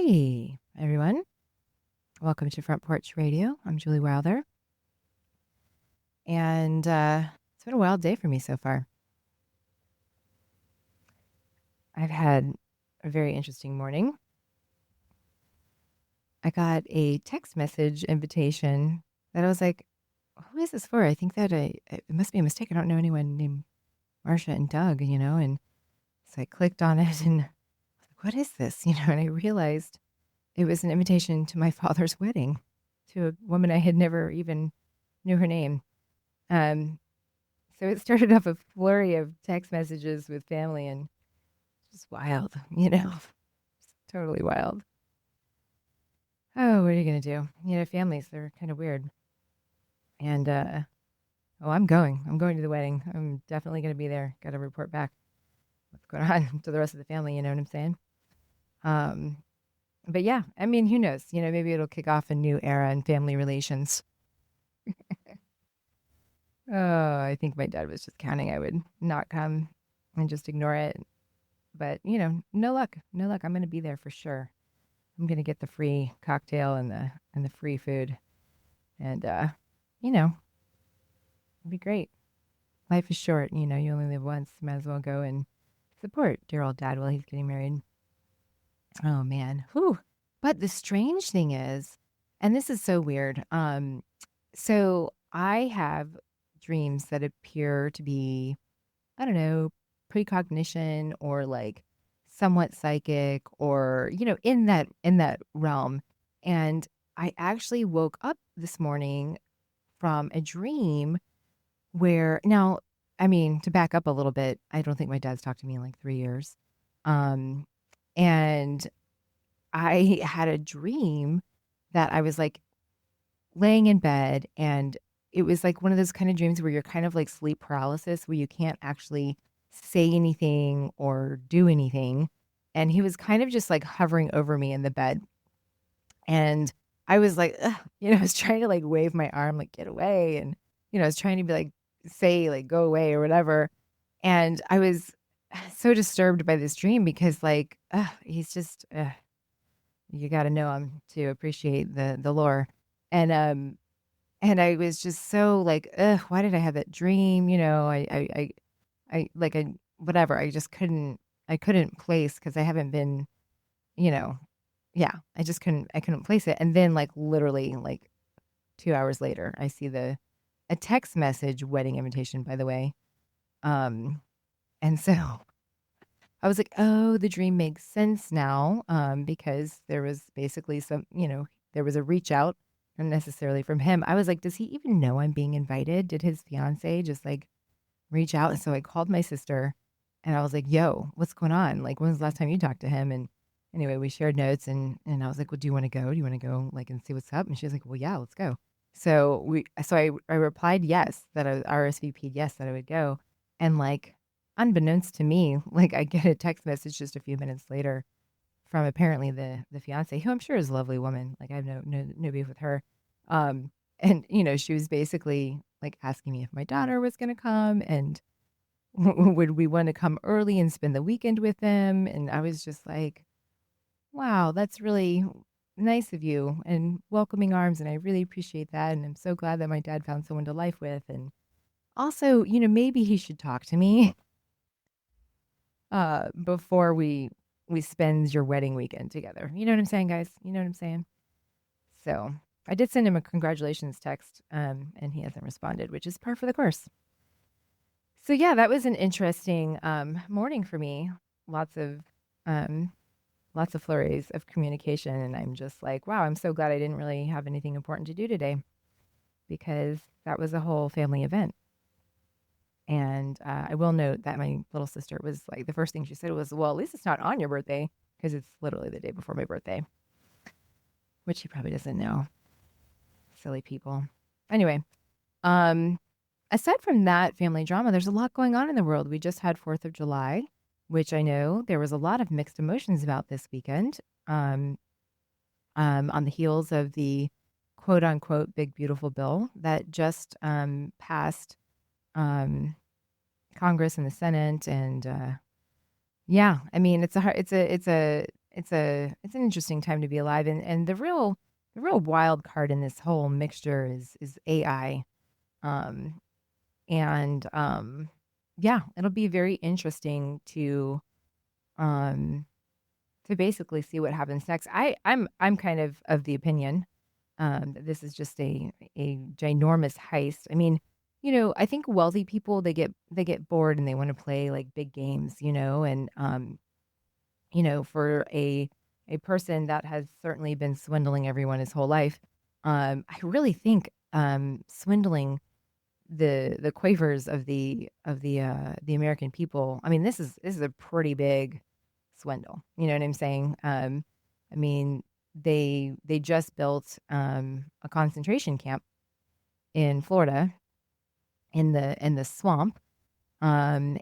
Hey, everyone. Welcome to Front Porch Radio. I'm Julie Wilder. And it's been a wild day for me so far. I've had a very interesting morning. I got a text message invitation that I was like, who is this for? I think that it must be a mistake. I don't know anyone named Marcia and Doug, And so I clicked on it and I was like, what is this? And I realized it was an invitation to my father's wedding to a woman I had never even knew her name. So it started off a flurry of text messages with family and just wild, just totally wild. Oh, what are you going to do? Families, they're kind of weird. And, I'm going to the wedding. I'm definitely going to be there. Got to report back what's going on to the rest of the family. You know what I'm saying? But yeah, I mean, who knows? Maybe it'll kick off a new era in family relations. Oh, I think my dad was just counting I would not come and just ignore it. But, no luck. No luck. I'm going to be there for sure. I'm going to get the free cocktail and the free food. And it'll be great. Life is short, you only live once. Might as well go and support dear old dad while he's getting married. Oh man. Whew. But the strange thing is, and this is so weird. So I have dreams that appear to be, I don't know, precognition or like somewhat psychic or, in that realm. And I actually woke up this morning from a dream where now, I mean, to back up a little bit, I don't think my dad's talked to me in like 3 years. And I had a dream that I was like laying in bed, and it was like one of those kind of dreams where you're kind of like sleep paralysis, where you can't actually say anything or do anything. And he was kind of just like hovering over me in the bed. And I was like, ugh, I was trying to like wave my arm, like, get away. And, I was trying to be like, say, like, go away or whatever. And I was so disturbed by this dream because, like, he's just, you got to know him to appreciate the lore. And I was just so like, ugh, why did I have that dream? Whatever. I couldn't place because I haven't been, you know, yeah, I couldn't place it. And then like literally like 2 hours later, I see a text message wedding invitation, by the way. And so I was like, oh, the dream makes sense now. Because there was basically there was a reach out, not necessarily from him. I was like, does he even know I'm being invited? Did his fiance just like reach out? And so I called my sister and I was like, yo, what's going on? Like, when was the last time you talked to him? And anyway, we shared notes and I was like, well, do you want to go? Do you want to go like and see what's up? And she was like, well, yeah, let's go. So I replied yes, that I was RSVP'd yes, that I would go. And like, unbeknownst to me, like I get a text message just a few minutes later from apparently the fiance, who I'm sure is a lovely woman. Like I have no beef with her. And she was basically like asking me if my daughter was going to come and would we want to come early and spend the weekend with them. And I was just like, wow, that's really nice of you and welcoming arms. And I really appreciate that. And I'm so glad that my dad found someone to life with. And also, maybe he should talk to me before we spend your wedding weekend together. You know what I'm saying, guys? You know what I'm saying? So I did send him a congratulations text, and he hasn't responded, which is par for the course. So yeah, that was an interesting morning for me. Lots of flurries of communication, and I'm just like, wow, I'm so glad I didn't really have anything important to do today because that was a whole family event. And I will note that my little sister was like, the first thing she said was, well, at least it's not on your birthday, because it's literally the day before my birthday, which she probably doesn't know. Silly people. Anyway, aside from that family drama, there's a lot going on in the world. We just had 4th of July, which I know there was a lot of mixed emotions about this weekend. On the heels of the quote unquote big beautiful bill that just passed Congress and the Senate, and yeah, I mean it's a it's an interesting time to be alive, and the real wild card in this whole mixture is AI. Um, and yeah, it'll be very interesting um to basically see what happens next. I'm kind of the opinion that this is just a ginormous heist. I mean, I think wealthy people, they get bored and they want to play like big games, and for a person that has certainly been swindling everyone his whole life, I really think swindling the quavers of the American people. I mean, this is a pretty big swindle. You know what I'm saying? I mean, they just built a concentration camp in Florida in the swamp. And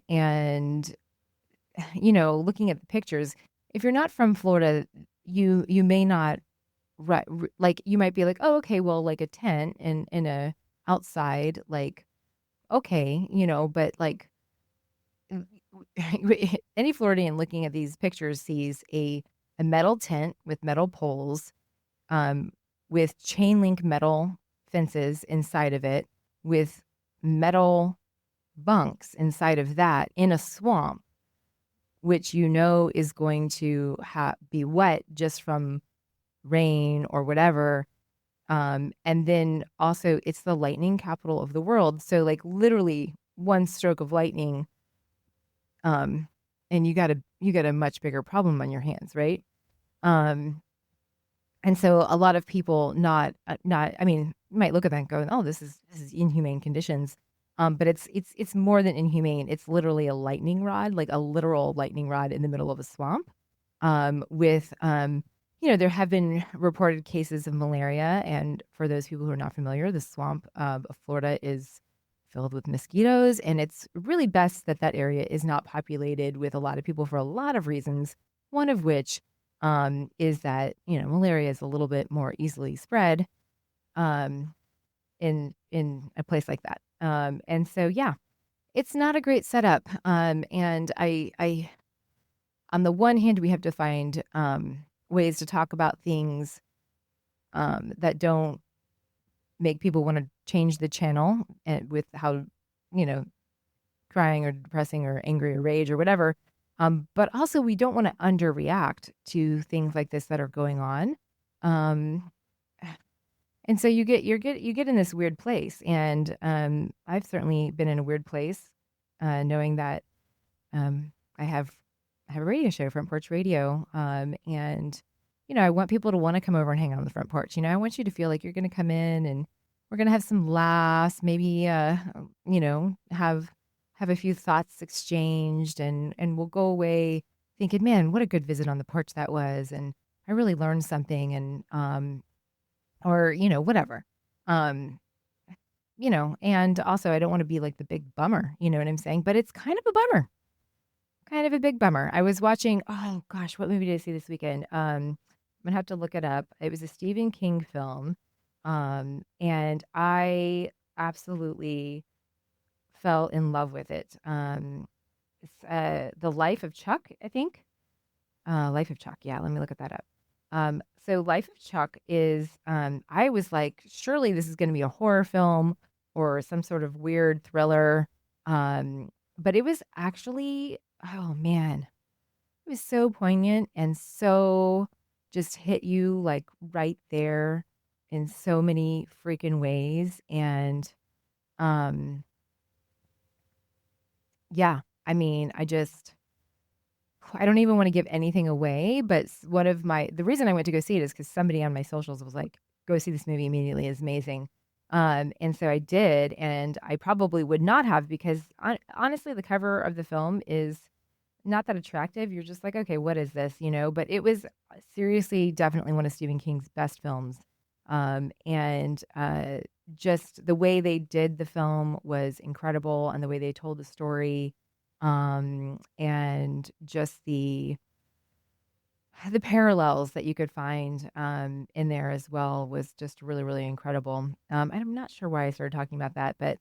looking at the pictures, if you're not from Florida, you may not like you might be like, oh, okay, well, like a tent in a outside, like, okay, but like any Floridian looking at these pictures sees a metal tent with metal poles, um, with chain link metal fences inside of it, with metal bunks inside of that in a swamp, which is going to be wet just from rain or whatever. And then also, it's the lightning capital of the world. So, like, literally one stroke of lightning, um, and you got a much bigger problem on your hands, right? Um, and so a lot of people I mean, might look at that and go, "Oh, this is inhumane conditions." But it's more than inhumane. It's literally a lightning rod, like a literal lightning rod in the middle of a swamp. With there have been reported cases of malaria, and for those people who are not familiar, the swamp of Florida is filled with mosquitoes, and it's really best that that area is not populated with a lot of people for a lot of reasons. One of which is that malaria is a little bit more easily spread um, in a place like that. And so yeah, it's not a great setup. And I on the one hand, we have to find ways to talk about things that don't make people want to change the channel, and with how you know crying or depressing or angry or rage or whatever. But also, we don't want to underreact to things like this that are going on. Um, and so you get in this weird place, and I've certainly been in a weird place, knowing that I have a radio show, Front Porch Radio, and I want people to want to come over and hang out on the front porch. I want you to feel like you're going to come in and we're going to have some laughs, maybe have a few thoughts exchanged, and we'll go away thinking, man, what a good visit on the porch that was, and I really learned something, and or whatever. Um, and also, I don't want to be like the big bummer, you know what I'm saying? But it's kind of a bummer, kind of a big bummer. I was watching, oh gosh, what movie did I see this weekend? I'm gonna have to look it up. It was a Stephen King film, and I absolutely fell in love with it. It's The Life of Chuck, I think. Life of Chuck. Yeah, let me look at that up. So Life of Chuck is, I was like, surely this is going to be a horror film or some sort of weird thriller. But it was actually, oh man, it was so poignant and so just hit you like right there in so many freaking ways. And um, yeah, I mean, I don't even want to give anything away, but the reason I went to go see it is because somebody on my socials was like, go see this movie immediately. It's amazing. And so I did, and I probably would not have because honestly, the cover of the film is not that attractive. You're just like, okay, what is this? But it was seriously definitely one of Stephen King's best films. And just the way they did the film was incredible, and the way they told the story, and just the parallels that you could find in there as well was just really, really incredible. I'm not sure why I started talking about that, but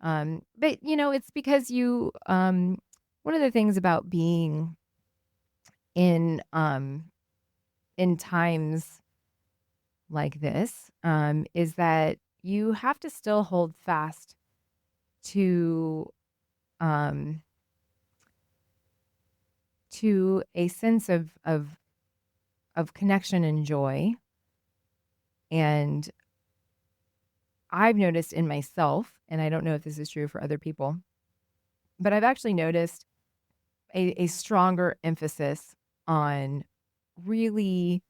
it's because one of the things about being in in times like this, is that you have to still hold fast to um, a sense of connection and joy. And I've noticed in myself, and I don't know if this is true for other people, but I've actually noticed a stronger emphasis on really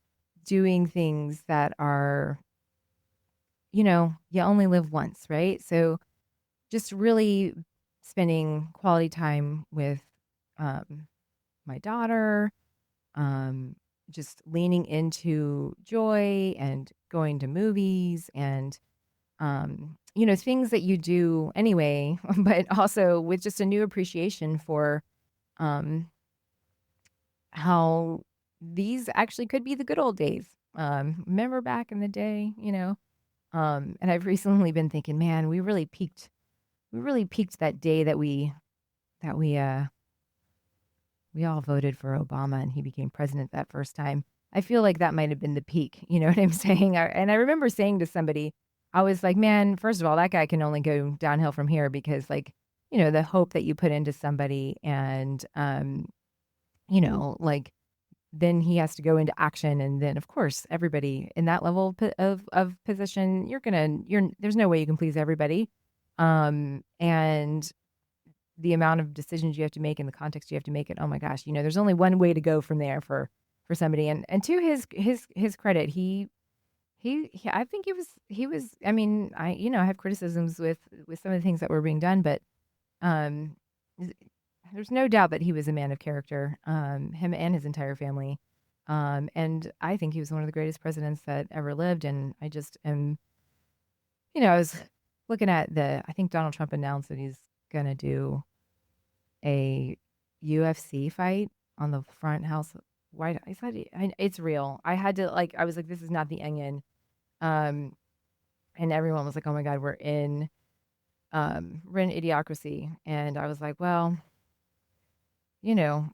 doing things that are, you only live once, right? So just really spending quality time with um, my daughter, um, just leaning into joy and going to movies and, things that you do anyway, but also with just a new appreciation for um, how these actually could be the good old days. Remember back in the day, and I've recently been thinking, man, we really peaked that day that we all voted for Obama and he became president that first time. I feel like that might have been the peak. You know what I'm saying? And I remember saying to somebody, I was like, man, first of all, that guy can only go downhill from here because, like, the hope that you put into somebody and, like, then he has to go into action. And then, of course, everybody in that level of position, there's no way you can please everybody. And the amount of decisions you have to make in the context you have to make it. Oh my gosh, there's only one way to go from there for somebody. And to his credit, I think he was. I mean, I have criticisms with some of the things that were being done, but um, there's no doubt that he was a man of character. Him and his entire family. And I think he was one of the greatest presidents that ever lived. And I just am, I was looking at I think Donald Trump announced that he's gonna do a UFC fight on the front house White. I said it's real. I had to I was like, this is not the Onion, and everyone was like, oh my God, we're in idiocracy, and I was like, well, you know,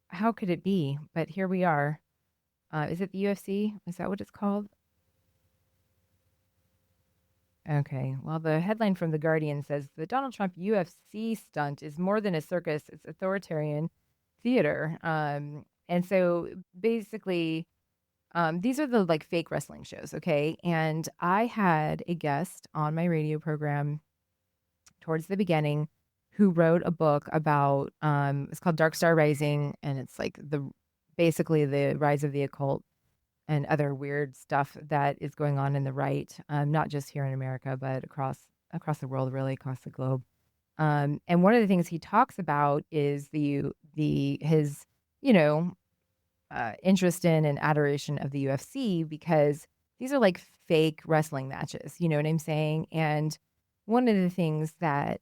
how could it be? But here we are. Is it the UFC? Is that what it's called? Okay. Well, the headline from The Guardian says the Donald Trump UFC stunt is more than a circus, it's authoritarian theater. And so basically, these are the fake wrestling shows. Okay. And I had a guest on my radio program towards the beginning who wrote a book about, it's called Dark Star Rising. And it's like basically the rise of the occult and other weird stuff that is going on in the right, not just here in America, but across the world, really across the globe. And one of the things he talks about is his you know interest in and adoration of the UFC because these are like fake wrestling matches. You know what I'm saying? And one of the things that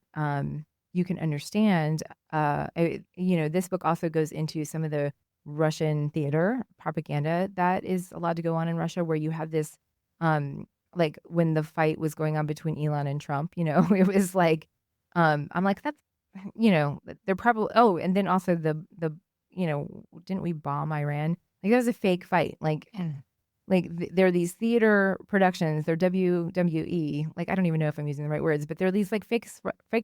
you can understand, this book also goes into some of the Russian theater propaganda that is allowed to go on in Russia, where you have this, like when the fight was going on between Elon and Trump, it was like, I'm like, that's, they're probably, oh, and then also didn't we bomb Iran? Like that was a fake fight. There are these theater productions, they're WWE. Like, I don't even know if I'm using the right words, but they're these like fake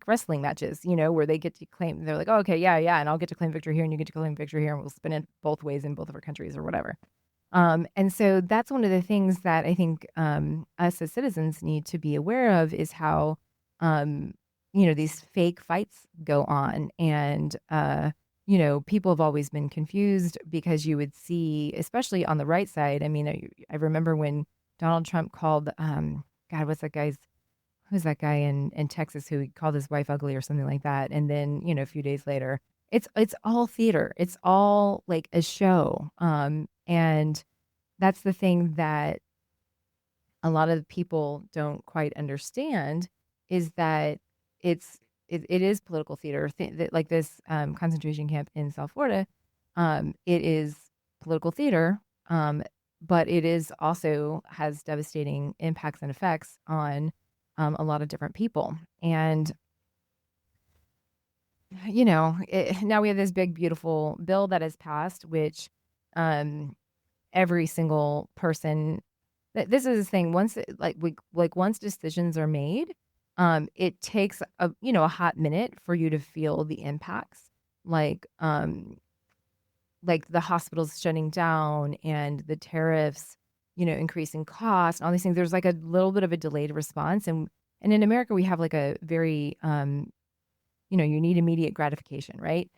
wrestling matches, where they get to claim, they're like, oh, okay, yeah, yeah. And I'll get to claim victory here and you get to claim victory here and we'll spin it both ways in both of our countries or whatever. And so that's one of the things that I think us as citizens need to be aware of is how, these fake fights go on. And, people have always been confused because you would see, especially on the right side. I mean, I remember when Donald Trump called, God, who's that guy in Texas who called his wife ugly or something like that. And then, a few days later, it's all theater. It's all like a show. And that's the thing that a lot of people don't quite understand is that it is political theater. Like this concentration camp in South Florida, it is political theater, but it is also has devastating impacts and effects on a lot of different people. And now we have this big, beautiful bill that has passed, which every single person. This is the thing. Once once decisions are made, it takes a hot minute for you to feel the impacts. Like like the hospitals shutting down and the tariffs, increasing costs, all these things. There's like a little bit of a delayed response, and in America we have like a very you need immediate gratification, right?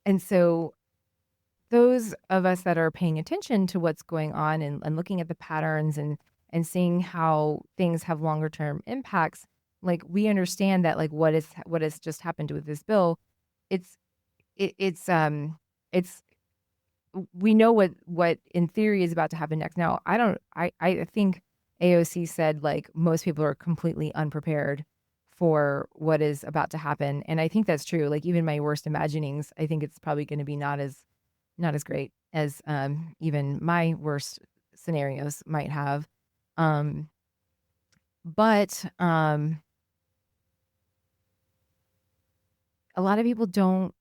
And so those of us that are paying attention to what's going on and looking at the patterns and seeing how things have longer term impacts, like we understand that like what has just happened with this bill, it's it's we know what in theory is about to happen next. Now, I think AOC said like most people are completely unprepared for what is about to happen. And I think that's true. Like even my worst imaginings, I think it's probably going to be not as great as even my worst scenarios might have. Um, but a lot of people don't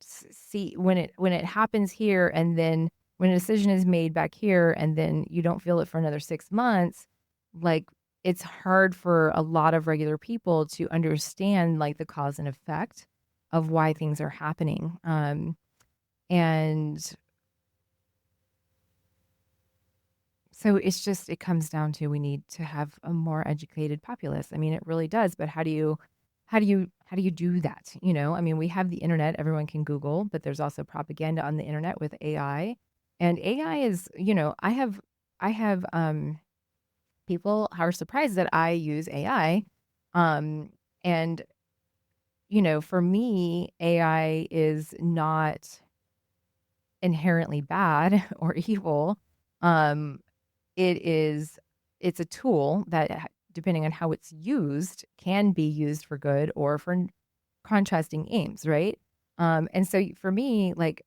see when it happens here, and then when a decision is made back here, and then you don't feel it for another 6 months. Like it's hard for a lot of regular people to understand like the cause and effect of why things are happening. And so it comes down to we need to have a more educated populace. I mean, it really does. But how do you do that? I mean, we have the internet, everyone can Google, but there's also propaganda on the internet with AI. And AI is, I have people are surprised that I use AI. And for me, AI is not inherently bad or evil. Um, it's a tool that, depending on how it's used, can be used for good or for contrasting aims, right? And so for me, like,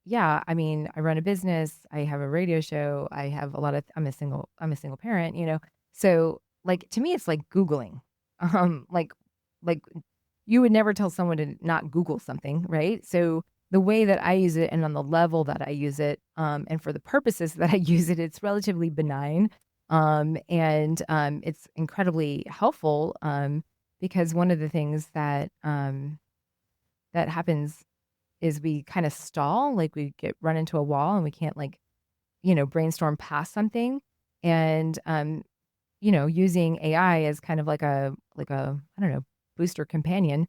yeah, I mean, I run a business, I have a radio show, I'm a single parent, so like to me, it's like Googling, um, like like you would never tell someone to not Google something, right? So the way that I use it and on the level that I use it, and for the purposes that I use it, it's relatively benign. And it's incredibly helpful, because one of the things that happens is we kind of stall, like we get run into a wall and we can't like, brainstorm past something. And using AI as kind of like a I don't know, booster companion.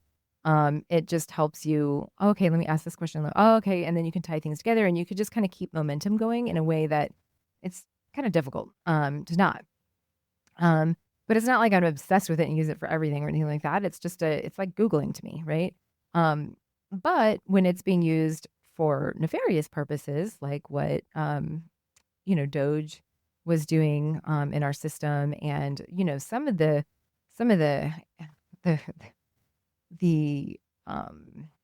It just helps you, "Oh, okay, let me ask this question. Oh, okay. And then you can tie things together and you could just kind of keep momentum going in a way that it's kind of difficult to not. Um, but it's not like I'm obsessed with it and use it for everything or anything like that. It's like Googling to me, right? Um, but when it's being used for nefarious purposes, like what Doge was doing in our system, and some of the the the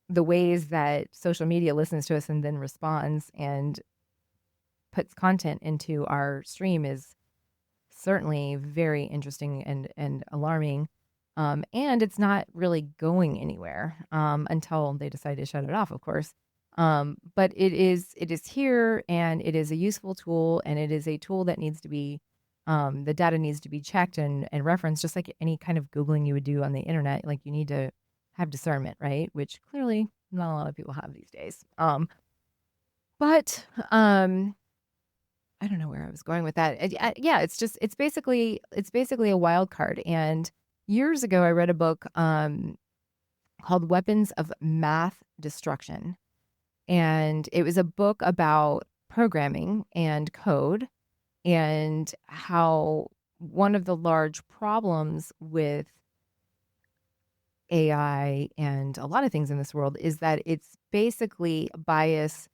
the ways that social media listens to us and then responds and puts content into our stream is certainly very interesting and alarming. And it's not really going anywhere until they decide to shut it off, of course. But it is here, and it is a useful tool, and it is a tool that needs to be the data needs to be checked and referenced, just like any kind of Googling you would do on the internet. Like you need to have discernment, right? Which clearly not a lot of people have these days. But I don't know where I was going with that. Yeah, it's basically a wild card. And years ago, I read a book called Weapons of Math Destruction, and it was a book about programming and code, and how one of the large problems with AI and a lot of things in this world is that it's basically bias.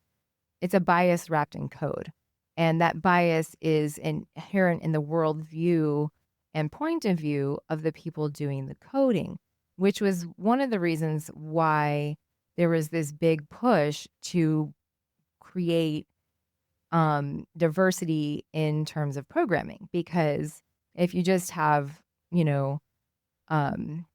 It's a bias wrapped in code. And that bias is inherent in the worldview and point of view of the people doing the coding, which was one of the reasons why there was this big push to create diversity in terms of programming. Because if you just have, um,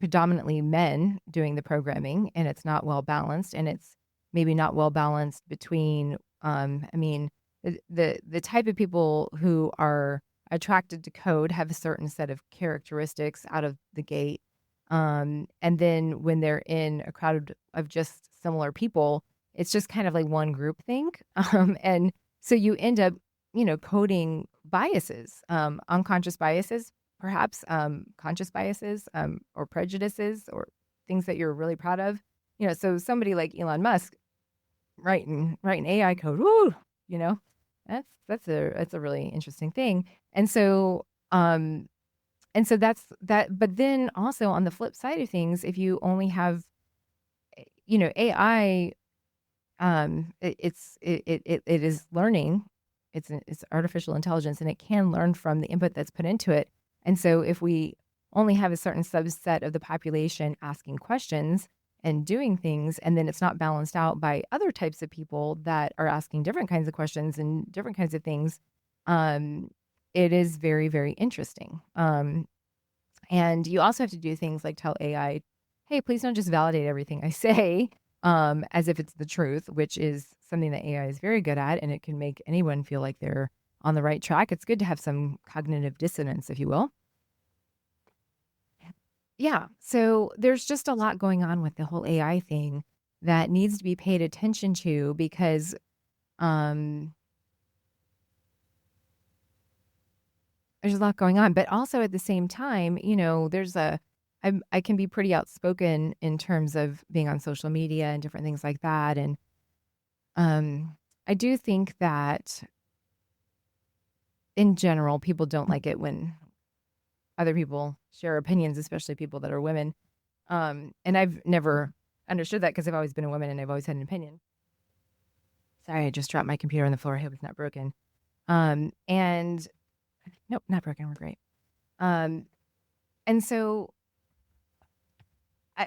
predominantly men doing the programming, and it's not well balanced, and it's maybe not well balanced between I mean, the type of people who are attracted to code have a certain set of characteristics out of the gate. And then when they're in a crowd of just similar people, it's just kind of like one group think. And so you end up, coding biases, unconscious biases, perhaps conscious biases, or prejudices, or things that you're really proud of. So somebody like Elon Musk writing AI code, woo, you know, that's a really interesting thing. And so that's that. But then also on the flip side of things, if you only have, AI, it is learning. It's artificial intelligence, and it can learn from the input that's put into it. And so if we only have a certain subset of the population asking questions and doing things, and then it's not balanced out by other types of people that are asking different kinds of questions and different kinds of things, it is very, very interesting. And you also have to do things like tell AI, hey, please don't just validate everything I say, as if it's the truth, which is something that AI is very good at, and it can make anyone feel like they're on the right track. It's good to have some cognitive dissonance, if you will. Yeah. So there's just a lot going on with the whole AI thing that needs to be paid attention to, because there's a lot going on. But also at the same time, I can be pretty outspoken in terms of being on social media and different things like that. And I do think that in general, people don't like it when other people share opinions, especially people that are women. And I've never understood that, because I've always been a woman and I've always had an opinion. Sorry, I just dropped my computer on the floor. I hope it's not broken. And nope, not broken. We're great. And so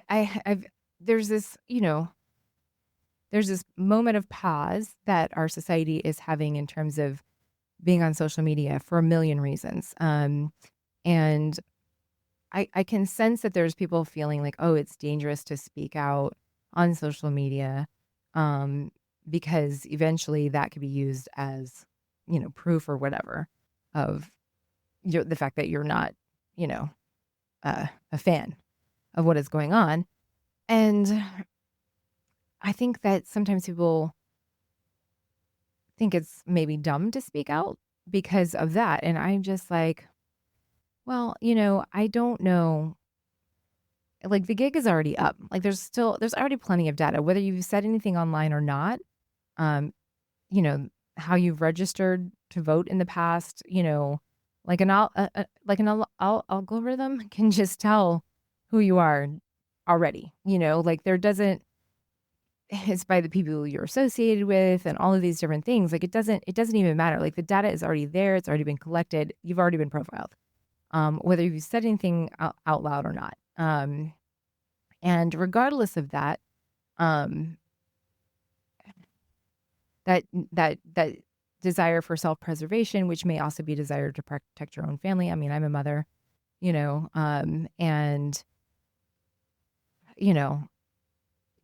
I've there's this, there's this moment of pause that our society is having in terms of being on social media for a million reasons. And I can sense that there's people feeling like, oh, it's dangerous to speak out on social media, because eventually that could be used as, proof or whatever of the fact that you're not, a fan of what is going on. And I think that sometimes people think it's maybe dumb to speak out because of that. And I'm just like, well, I don't know. Like, the gig is already up. Like, there's already plenty of data, whether you've said anything online or not. Um, how you've registered to vote in the past, like an algorithm can just tell who you are already, like there doesn't, it's by the people you're associated with and all of these different things. Like, it doesn't even matter. Like, the data is already there. It's already been collected. You've already been profiled, whether you've said anything out loud or not. And regardless of that, that desire for self-preservation, which may also be desire to protect your own family. I mean, I'm a mother, and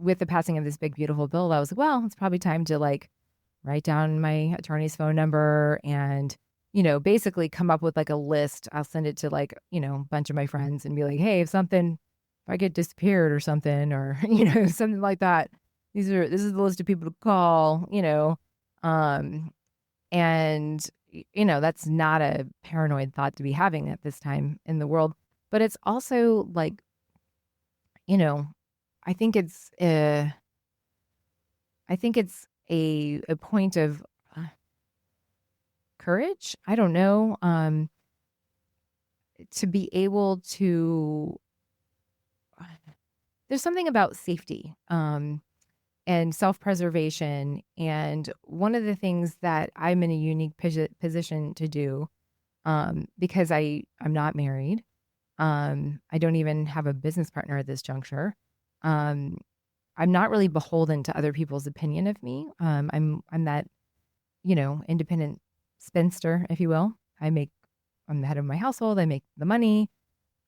with the passing of this big, beautiful bill, I was like, well, it's probably time to like write down my attorney's phone number and, basically come up with like a list. I'll send it to like, a bunch of my friends and be like, hey, if I get disappeared or something, or, something like that, this is the list of people to call, and, that's not a paranoid thought to be having at this time in the world. But it's also like, I think it's a point of courage. I don't know, to be able to. There's something about safety, and self-preservation, and one of the things that I'm in a unique position to do, because I'm not married. I don't even have a business partner at this juncture. I'm not really beholden to other people's opinion of me. I'm that, independent spinster, if you will. I'm the head of my household. I make the money.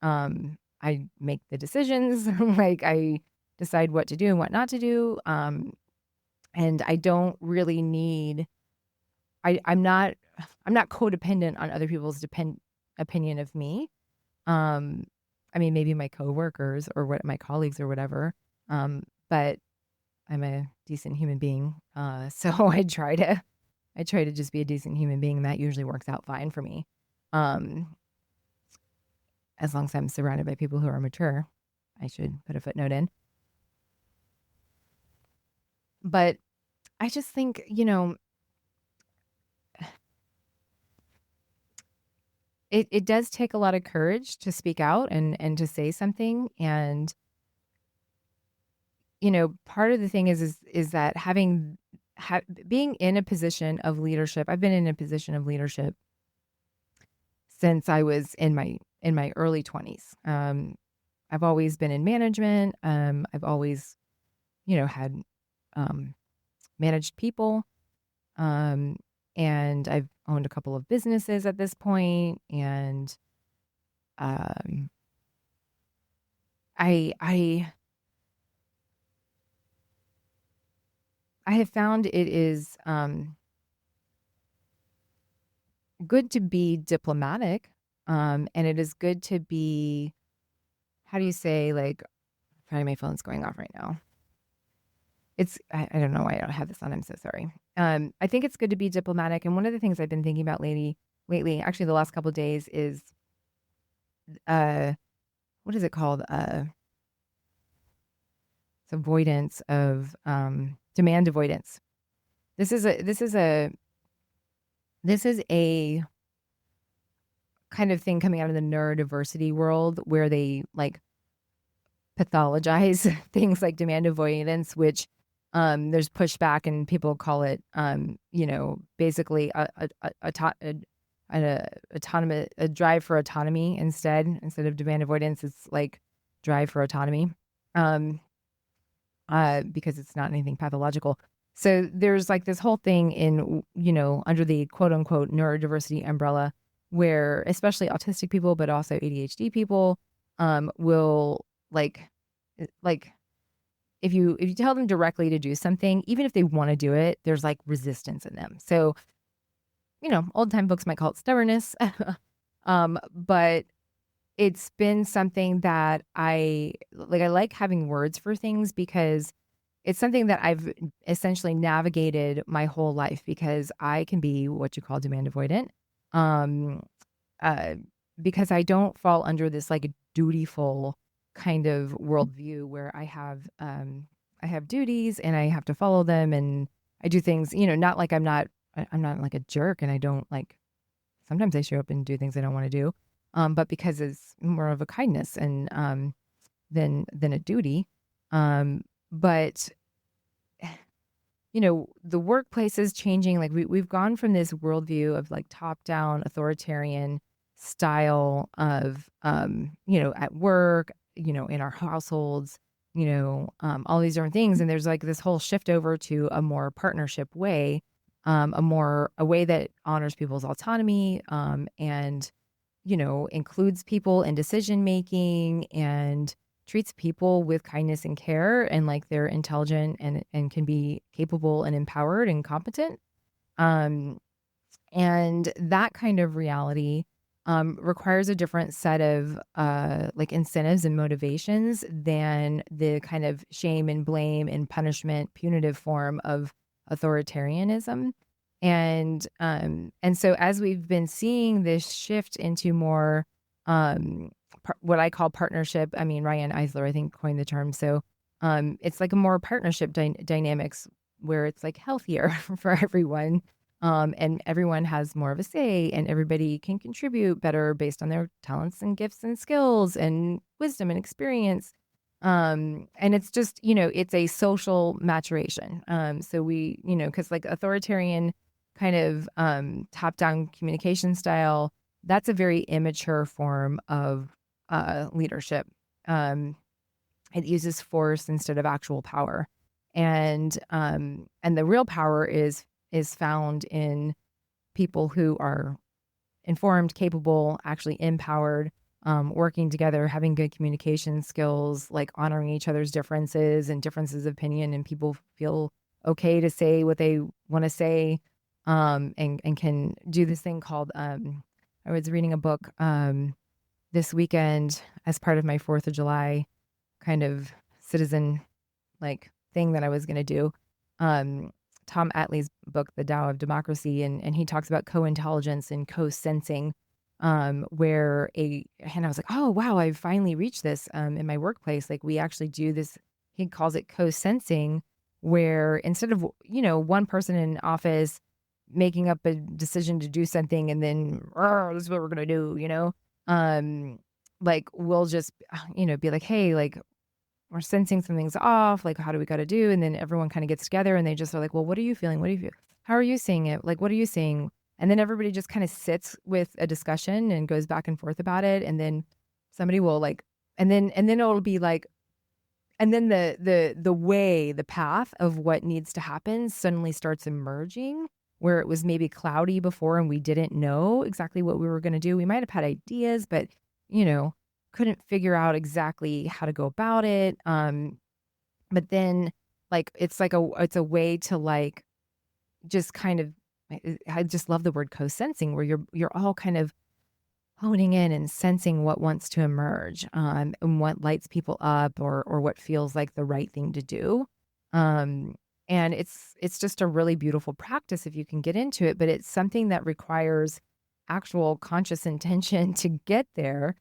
I make the decisions. Like, I decide what to do and what not to do. And I don't really need I'm not codependent on other people's opinion of me. I mean, maybe my coworkers or my colleagues or whatever. But I'm a decent human being. So I try to just be a decent human being, and that usually works out fine for me. Um, as long as I'm surrounded by people who are mature, I should put a footnote in. But I just think, it does take a lot of courage to speak out and to say something. And, part of the thing is that being in a position of leadership, I've been in a position of leadership since I was in my early 20s. I've always been in management. I've always, had managed people. And I've owned a couple of businesses at this point, and I have found it is good to be diplomatic, and it is good to be, how do you say, like, sorry, my phone's going off right now. I don't know why I don't have this on. I'm so sorry. I think it's good to be diplomatic. And one of the things I've been thinking about lately, actually the last couple of days, is what is it called? It's avoidance of demand avoidance. This is a kind of thing coming out of the neurodiversity world, where they like pathologize things like demand avoidance, which there's pushback, and people call it, basically a drive for autonomy instead of demand avoidance. It's like drive for autonomy, because it's not anything pathological. So there's like this whole thing in, under the quote unquote neurodiversity umbrella, where especially autistic people, but also ADHD people, will like if you tell them directly to do something, even if they want to do it, there's like resistance in them. So, old time folks might call it stubbornness. But it's been something that I like having words for things, because it's something that I've essentially navigated my whole life, because I can be what you call demand avoidant. Because I don't fall under this like dutiful kind of worldview where I have duties and I have to follow them, and I do things, not like I'm not like a jerk, and I don't like, sometimes I show up and do things I don't want to do. But because it's more of a kindness and than a duty. But the workplace is changing. Like we've gone from this worldview of like top down authoritarian style of at work, in our households, all these different things. And there's like this whole shift over to a more partnership way, a way that honors people's autonomy, and, includes people in decision making, and treats people with kindness and care, and like they're intelligent and can be capable and empowered and competent. And that kind of reality requires a different set of like incentives and motivations than the kind of shame and blame and punishment, punitive form of authoritarianism. And so as we've been seeing this shift into more what I call partnership, I mean, Ryan Eisler, I think, coined the term. So it's like a more partnership dynamics, where it's like healthier for everyone. And everyone has more of a say, and everybody can contribute better based on their talents and gifts and skills and wisdom and experience. And it's just, it's a social maturation. So we, because like authoritarian kind of top-down communication style, that's a very immature form of leadership. It uses force instead of actual power. And the real power is found in people who are informed, capable, actually empowered, working together, having good communication skills, like honoring each other's differences and differences of opinion, and people feel okay to say what they want to say, and can do this thing called, I was reading a book this weekend as part of my 4th of July kind of citizen like thing that I was going to do. Tom Atlee's book, The Tao of Democracy, and he talks about co-intelligence and co-sensing, and I was like, oh wow, I've finally reached this in my workplace. Like we actually do this. He calls it co-sensing, where instead of one person in office making up a decision to do something and then this is what we're gonna do, like we'll just be like, hey, like we're sensing something's off, like how do we got to do? And then everyone kind of gets together and they just are like, well, what are you feeling? What do you feel? How are you seeing it? Like, what are you seeing? And then everybody just kind of sits with a discussion and goes back and forth about it. And then somebody will like, and then it'll be like, and then the path of what needs to happen suddenly starts emerging, where it was maybe cloudy before and we didn't know exactly what we were going to do. We might have had ideas, but couldn't figure out exactly how to go about it. But then like it's a way to like just kind of, I just love the word co-sensing, where you're all kind of honing in and sensing what wants to emerge, and what lights people up, or what feels like the right thing to do. And it's just a really beautiful practice if you can get into it, but it's something that requires actual conscious intention to get there,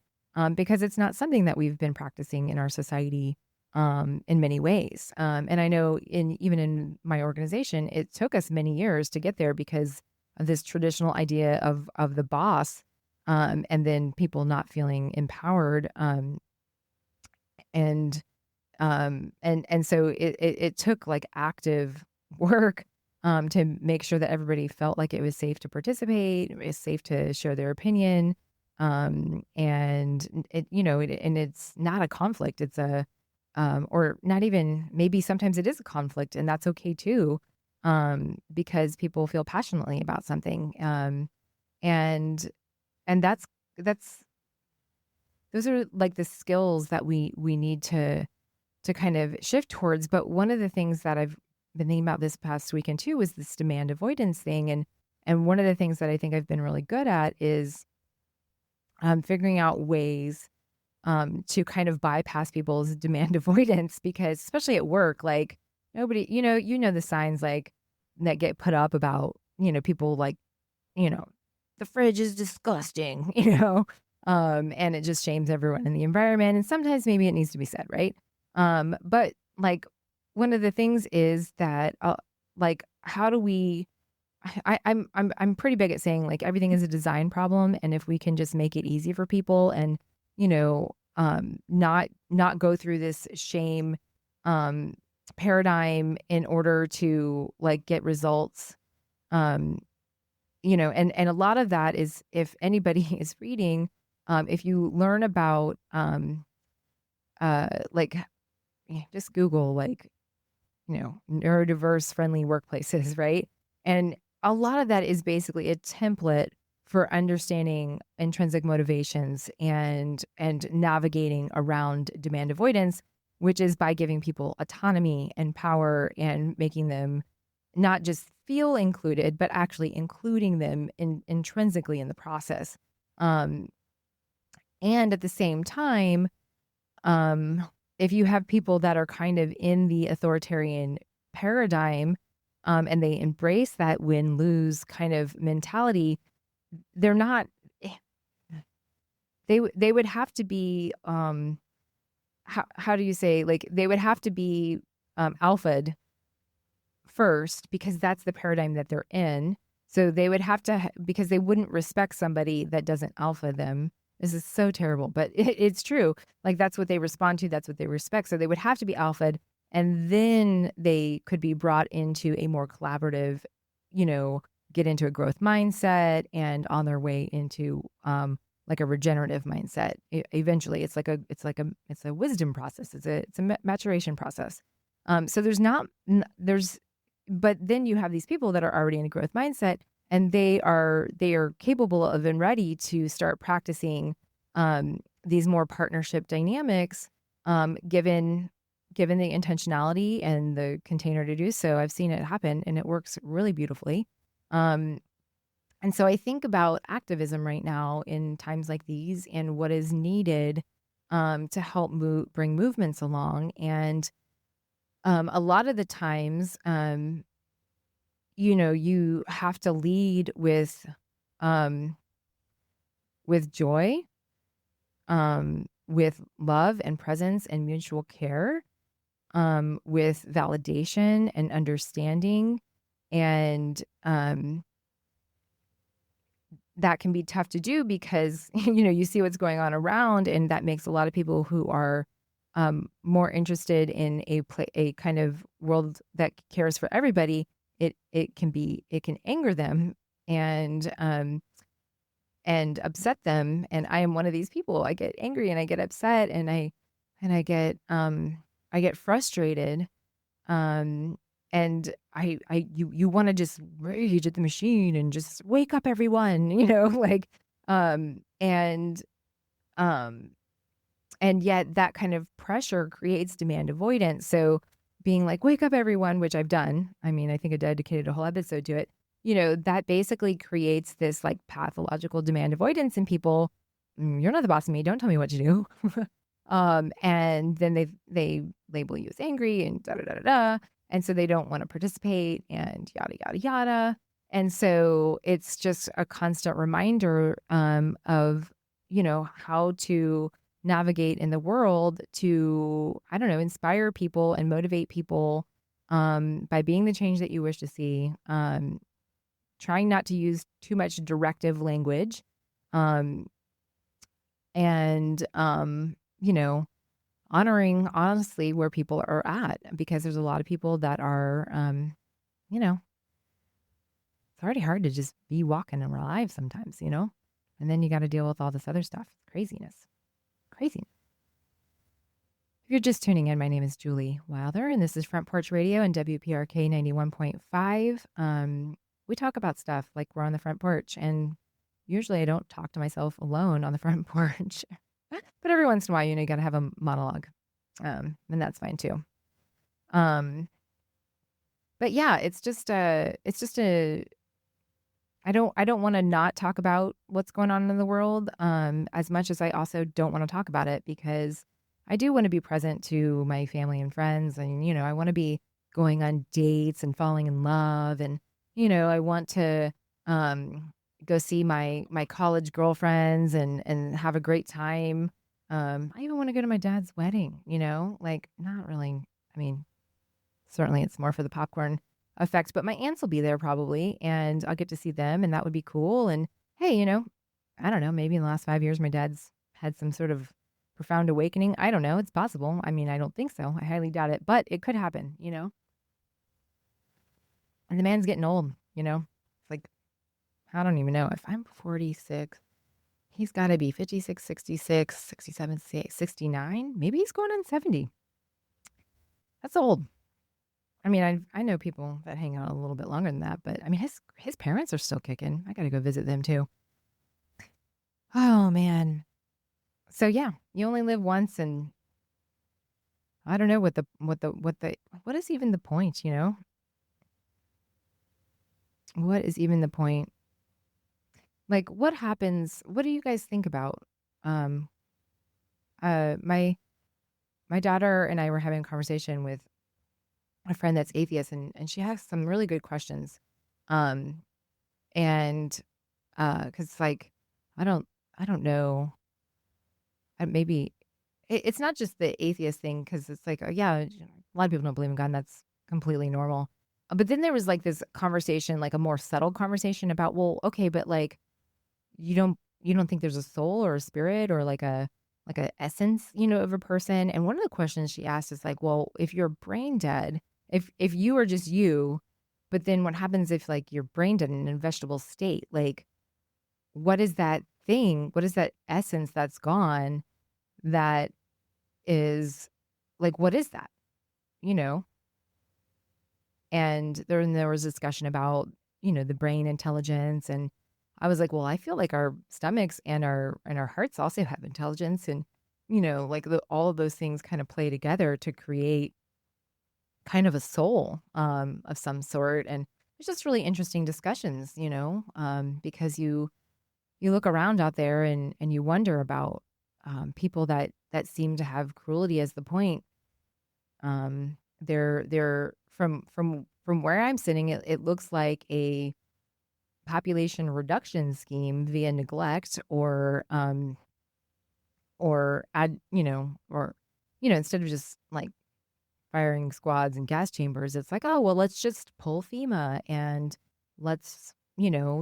because it's not something that we've been practicing in our society in many ways. And I know even in my organization, it took us many years to get there because of this traditional idea of the boss, and then people not feeling empowered. And so it took like active work to make sure that everybody felt like it was safe to participate, it was safe to share their opinion. And it's not a conflict. It's or not even, maybe sometimes it is a conflict, and that's okay too, because people feel passionately about something. And that's those are like the skills that we need to kind of shift towards. But one of the things that I've been thinking about this past weekend too was this demand avoidance thing. And one of the things that I think I've been really good at is figuring out ways to kind of bypass people's demand avoidance, because especially at work, like nobody, the signs like that get put up about, people like, the fridge is disgusting, and it just shames everyone in the environment. And sometimes maybe it needs to be said, right? But like one of the things is that, like, how do we, I'm pretty big at saying like everything is a design problem. And if we can just make it easy for people and, not go through this shame, paradigm in order to like get results, and a lot of that is, if anybody is reading, if you learn about, like, just Google, like, neurodiverse friendly workplaces, right? And a lot of that is basically a template for understanding intrinsic motivations and navigating around demand avoidance, which is by giving people autonomy and power and making them not just feel included, but actually including them intrinsically in the process. And at the same time, if you have people that are kind of in the authoritarian paradigm, and they embrace that win-lose kind of mentality, they're not, they would have to be, how do you say, like they would have to be alpha'd first, because that's the paradigm that they're in. So they would have to, because they wouldn't respect somebody that doesn't alpha them. This is so terrible, but it's true. Like that's what they respond to. That's what they respect. So they would have to be alpha'd, and then they could be brought into a more collaborative, get into a growth mindset and on their way into like a regenerative mindset. Eventually, it's a wisdom process. It's a maturation process. So but then you have these people that are already in a growth mindset, and they are capable of and ready to start practicing these more partnership dynamics, given the intentionality and the container to do so. I've seen it happen, and it works really beautifully. Um, and so I think about activism right now in times like these and what is needed to help bring movements along. And a lot of the times, you have to lead um, with joy, with love and presence and mutual care, with validation and understanding. And that can be tough to do because, you see what's going on around, and that makes a lot of people who are more interested in a kind of world that cares for everybody. It can anger them and upset them. And I am one of these people. I get angry and I get upset and I get frustrated. Um, and you want to just rage at the machine and just wake up everyone, like, um, and, um, and yet that kind of pressure creates demand avoidance. So being like, wake up everyone, which I've done. I mean, I think I dedicated a whole episode to it. That basically creates this like pathological demand avoidance in people. You're not the boss of me. Don't tell me what to do. And then they label you as angry and da da da da da. And so they don't want to participate and yada yada yada. And so it's just a constant reminder of how to navigate in the world to, I don't know, inspire people and motivate people by being the change that you wish to see. Trying not to use too much directive language, um, and honoring honestly where people are at, because there's a lot of people that are, it's already hard to just be walking and alive sometimes, and then you got to deal with all this other stuff. Craziness. Crazy. If you're just tuning in, my name is Julie Wilder, and this is Front Porch Radio and WPRK 91.5. We talk about stuff like we're on the front porch, and usually I don't talk to myself alone on the front porch, but every once in a while, you got to have a monologue, and that's fine too. But yeah, it's just a. I don't want to not talk about what's going on in the world, as much as I also don't want to talk about it, because I do want to be present to my family and friends, and I want to be going on dates and falling in love, and I want to go see my college girlfriends and have a great time. I even want to go to my dad's wedding, like, not really. I mean, certainly it's more for the popcorn effects, but my aunts will be there probably, and I'll get to see them, and that would be cool. And hey, I don't know, maybe in the last 5 years, my dad's had some sort of profound awakening. I don't know. It's possible. I mean, I don't think so. I highly doubt it, but it could happen, And the man's getting old, It's like, I don't even know. If I'm 46, he's got to be 56, 66, 67, 69. Maybe he's going on 70. That's old. I mean, I know people that hang out a little bit longer than that, but I mean, his parents are still kicking. I got to go visit them too. Oh man. So yeah, you only live once, and I don't know what is even the point, What is even the point? Like, what happens? What do you guys think about? Um, my daughter and I were having a conversation with a friend that's atheist, and she has some really good questions. Um, and because like, I don't know, maybe it's not just the atheist thing, because it's like, yeah, a lot of people don't believe in God, and that's completely normal. But then there was like this conversation, like a more subtle conversation about, well, okay, but like, you don't think there's a soul or a spirit or like a essence, of a person? And one of the questions she asked is like, well, if you're brain dead, if you are just you, but then what happens if like you're brain dead in a vegetable state? Like, what is that thing? What is that essence that's gone that is like, what is that? You know? And there was discussion about, the brain intelligence. And I was like, well, I feel like our stomachs and our hearts also have intelligence. And, like all of those things kind of play together to create kind of a soul of some sort. And it's just really interesting discussions, because you look around out there and you wonder about people that seem to have cruelty as the point. They're from where I'm sitting, it looks like a population reduction scheme via neglect or add, instead of just like firing squads and gas chambers, it's like, oh, well, let's just pull FEMA and let's,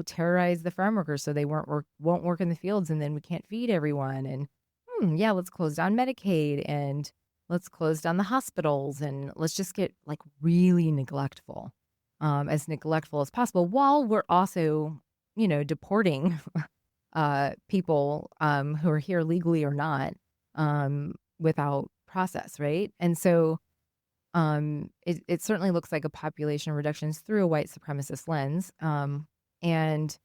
terrorize the farm workers so they won't work in the fields and then we can't feed everyone. And yeah, let's close down Medicaid and let's close down the hospitals and let's just get like really neglectful, as neglectful as possible while we're also, deporting people who are here legally or not, without process, right? And so it certainly looks like a population reduction through a white supremacist lens. And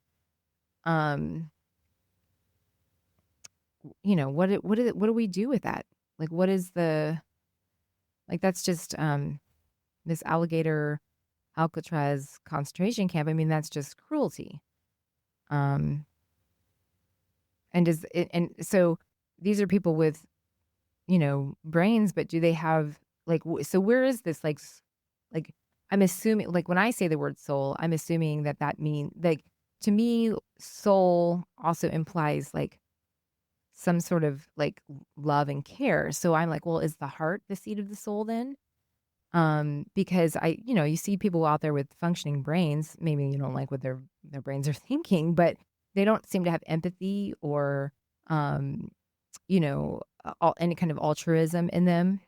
um, what do we do with that? Like, what is that's just this alligator Alcatraz concentration camp. I mean, that's just cruelty. Um, and so these are people with, brains, but do they have so where is this like I'm assuming, like when I say the word soul, I'm assuming that means, like, to me, soul also implies like some sort of like love and care. So I'm like, well, is the heart the seat of the soul then? Because you see people out there with functioning brains. Maybe you don't like what their brains are thinking, but they don't seem to have empathy or, um, any kind of altruism in them.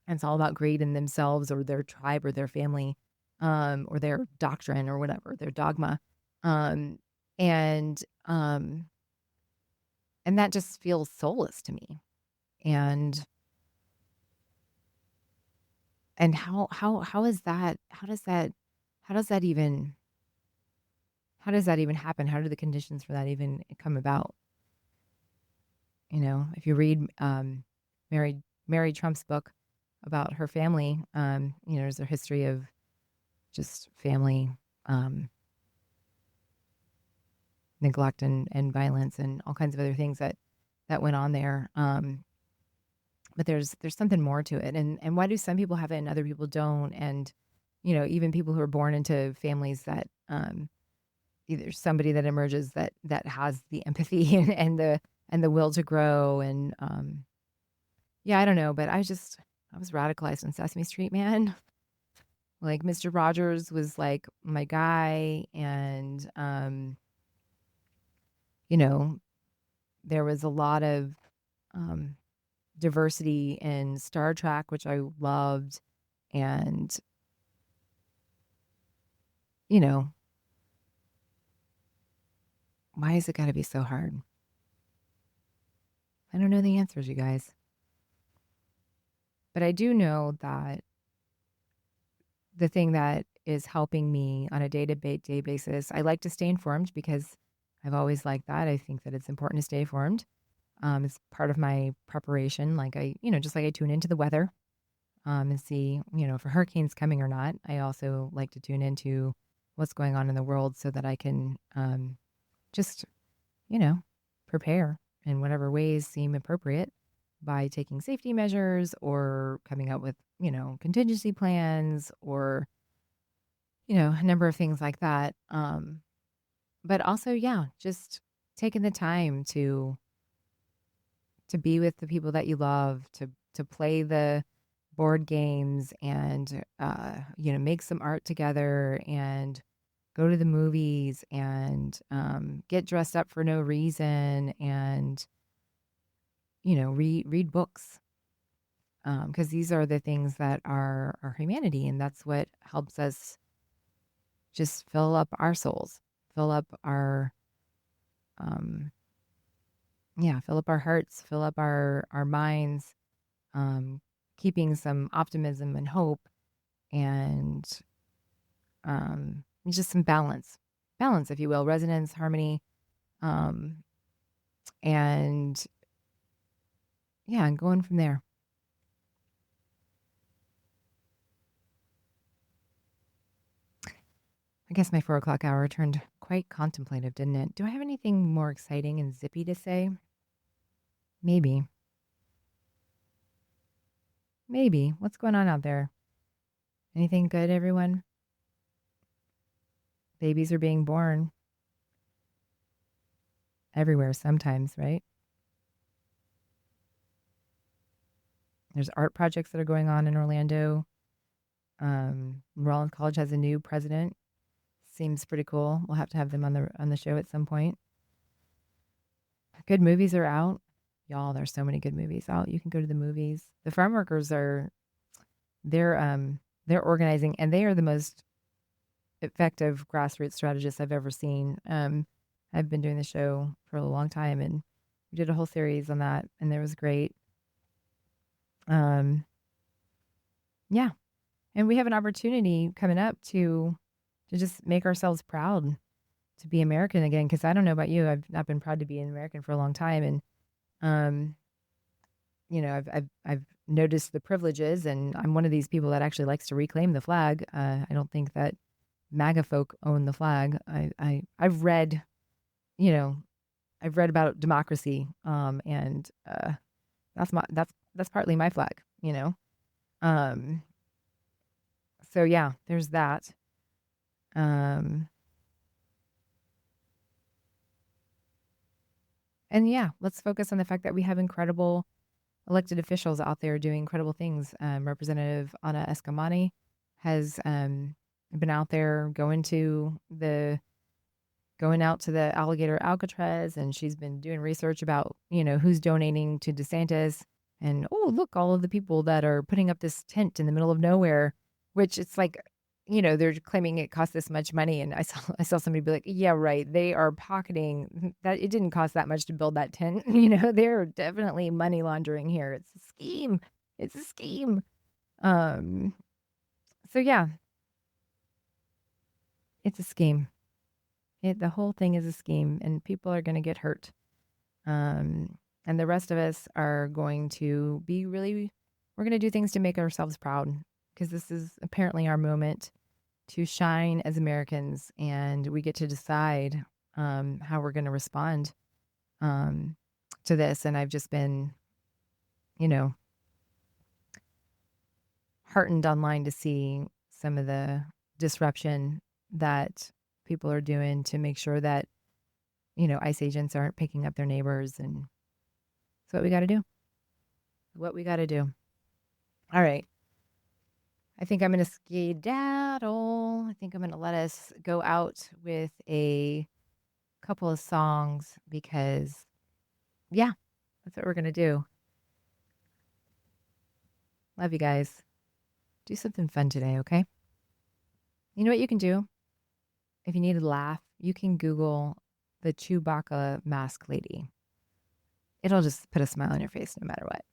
And it's all about greed in themselves or their tribe or their family, or their doctrine or whatever, their dogma. Um, and, um, and that just feels soulless to me. And how is that? How does that even happen? How do the conditions for that even come about? If you read Mary Trump's book about her family, there's a history of just family neglect and violence and all kinds of other things that went on there. But there's something more to it. And why do some people have it and other people don't? And, even people who are born into families that, either somebody that emerges that has the empathy and the will to grow. And, yeah, I don't know, but I was radicalized on Sesame Street, man. Like Mr. Rogers was like my guy. And, there was a lot of, um, diversity in Star Trek, which I loved. And, you know, why has it got to be so hard? I don't know the answers, you guys. But I do know that the thing that is helping me on a day-to-day basis, I like to stay informed because I've always liked that. I think that it's important to stay informed. It's part of my preparation. Like just like I tune into the weather, and see, if a hurricane's coming or not. I also like to tune into what's going on in the world so that I can, just, you know, prepare in whatever ways seem appropriate by taking safety measures or coming up with, contingency plans or, a number of things like that. But also, yeah, just taking the time to be with the people that you love, to play the board games and, make some art together and go to the movies and, get dressed up for no reason and, read books. Because these are the things that are our humanity, and that's what helps us just fill up our souls, fill up our, um, yeah, fill up our hearts, fill up our minds, um, keeping some optimism and hope and, just some balance, if you will, resonance, harmony, um, and yeah, and going from there. I guess my 4 o'clock hour turned quite contemplative, didn't it? Do I have anything more exciting and zippy to say? Maybe. Maybe. What's going on out there? Anything good, everyone? Babies are being born everywhere sometimes, right? There's art projects that are going on in Orlando. Rollins College has a new president. Seems pretty cool. We'll have to have them on the show at some point. Good movies are out. Y'all, there's so many good movies out. You can go to the movies. The farm workers they're organizing, and they are the most effective grassroots strategists I've ever seen. I've been doing the show for a long time, and we did a whole series on that, and it was great. Um, yeah, and we have an opportunity coming up to just make ourselves proud to be American again. Because I don't know about you, I've not been proud to be an American for a long time, and um, I've noticed the privileges, and I'm one of these people that actually likes to reclaim the flag. I don't think that MAGA folk own the flag. I've read, you know, I've read about democracy, and that's partly my flag, you know. Um, so yeah, there's that. Um, and yeah, let's focus on the fact that we have incredible elected officials out there doing incredible things. Representative Ana Escamani has been out there going out to the alligator Alcatraz, and she's been doing research about, who's donating to DeSantis. And oh, look, all of the people that are putting up this tent in the middle of nowhere, which it's like, they're claiming it cost this much money. And I saw somebody be like, yeah, right. They are pocketing that. It didn't cost that much to build that tent. They're definitely money laundering here. It's a scheme. It's a scheme. Um, so yeah, it's a scheme. The whole thing is a scheme, and people are going to get hurt. And the rest of us are going to we're going to do things to make ourselves proud, because this is apparently our moment to shine as Americans, and we get to decide how we're going to respond to this. And I've just been, heartened online to see some of the disruption that people are doing to make sure that, ICE agents aren't picking up their neighbors. And it's what we got to do. What we got to do. All right. I think I'm going to skedaddle. I think I'm going to let us go out with a couple of songs because, yeah, that's what we're going to do. Love you guys. Do something fun today, okay? You know what you can do? If you need a laugh, you can Google the Chewbacca mask lady. It'll just put a smile on your face no matter what.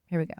Here we go.